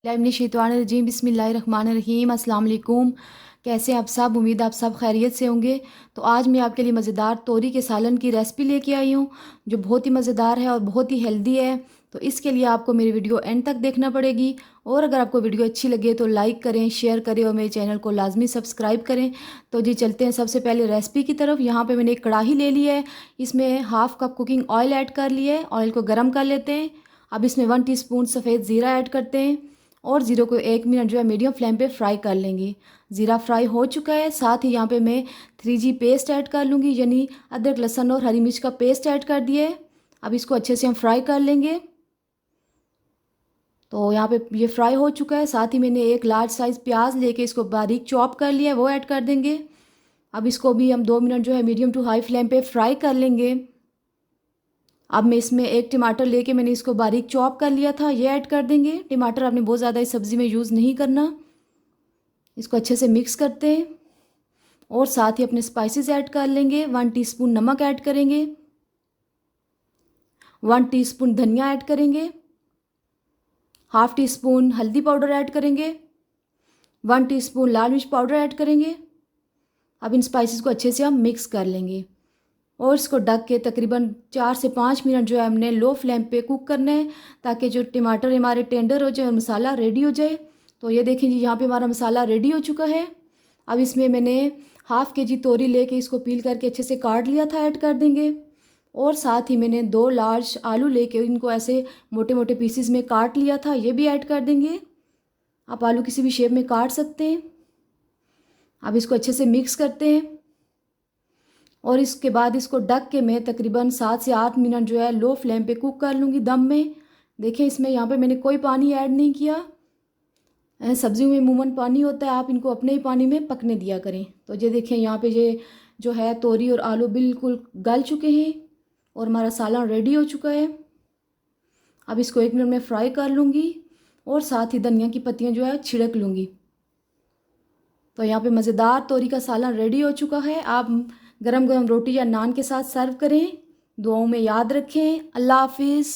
बिस्मिल्लाहिर्रहमानिर्रहीम बिस्मिल्लाहिर्रहमानिर्रहीम अस्सलाम वालेकुम। कैसे आप सब? उम्मीद आप सब खैरियत से होंगे। तो आज मैं आपके लिए मज़ेदार तोरी के सालन की रेसिपी लेके आई हूँ, जो बहुत ही मज़ेदार है और बहुत ही हेल्दी है। तो इसके लिए आपको मेरी वीडियो एंड तक देखना पड़ेगी। और अगर आपको वीडियो अच्छी लगे तो लाइक करें, शेयर करें और मेरे चैनल को लाजमी सब्सक्राइब करें। तो जी चलते हैं सबसे पहले रेसिपी की तरफ। यहाँ पे मैंने एक कढ़ाई ले ली है, इसमें half cup cooking oil add कर लिया है। ऑयल को गर्म कर लेते हैं। अब इसमें 1 टीस्पून सफ़ेद ज़ीरा ऐड करते हैं और ज़ीरो को 1 मिनट जो है मीडियम फ्लेम पे फ्राई कर लेंगे। ज़ीरा फ्राई हो चुका है। साथ ही यहाँ पे मैं 3G पेस्ट ऐड कर लूँगी, यानी अदरक लहसुन और हरी मिर्च का पेस्ट ऐड कर दिया है। अब इसको अच्छे से हम फ्राई कर लेंगे। तो यहाँ पे ये फ्राई हो चुका है। साथ ही मैंने एक लार्ज साइज़ प्याज लेके इसको बारीक चॉप कर लिया है, वो ऐड कर देंगे। अब इसको भी हम 2 मिनट जो है मीडियम टू हाई फ्लेम पे फ्राई कर लेंगे। अब मैं इसमें एक टमाटर लेके मैंने इसको बारीक चॉप कर लिया था, ये ऐड कर देंगे। टमाटर आपने बहुत ज़्यादा इस सब्ज़ी में यूज़ नहीं करना। इसको अच्छे से मिक्स करते हैं और साथ ही अपने स्पाइसेस ऐड कर लेंगे। 1 टीस्पून नमक ऐड करेंगे, 1 टीस्पून धनिया ऐड करेंगे, हाफ़ टी स्पून हल्दी पाउडर ऐड करेंगे, 1 टीस्पून लाल मिर्च पाउडर ऐड करेंगे। अब इन स्पाइसेस को अच्छे से हम मिक्स कर लेंगे और इसको ढक के तकरीबन 4 से 5 मिनट जो है हमने लो फ्लेम पे कुक करना है, ताकि जो टमाटर हमारे टेंडर हो जाए और मसाला रेडी हो जाए। तो ये देखें जी, यहाँ पे हमारा मसाला रेडी हो चुका है। अब इसमें मैंने हाफ़ के जी तोरी लेके इसको पील करके अच्छे से काट लिया था, ऐड कर देंगे। और साथ ही मैंने 2 लार्ज आलू लेके इनको ऐसे मोटे मोटे पीसीज में काट लिया था, ये भी ऐड कर देंगे। आप आलू किसी भी शेप में काट सकते हैं। अब इसको अच्छे से मिक्स करते हैं और इसके बाद इसको ढक के मैं तकरीबन 7 से 8 मिनट जो है लो फ्लेम पे कुक कर लूँगी दम में। देखें इसमें यहाँ पे मैंने कोई पानी ऐड नहीं किया। सब्जियों में अमूमन पानी होता है, आप इनको अपने ही पानी में पकने दिया करें। तो ये देखें यहाँ पे ये जो है तोरी और आलू बिल्कुल गल चुके हैं और हमारा सालन रेडी हो चुका है। अब इसको 1 मिनट में फ्राई कर लूँगी और साथ ही धनिया की पत्तियाँ जो है छिड़क लूँगी। तो यहाँ पे मज़ेदार तोरी का सालन रेडी हो चुका है। आप गरम गरम रोटी या नान के साथ सर्व करें। दुआओं में याद रखें। अल्लाह हाफिज़।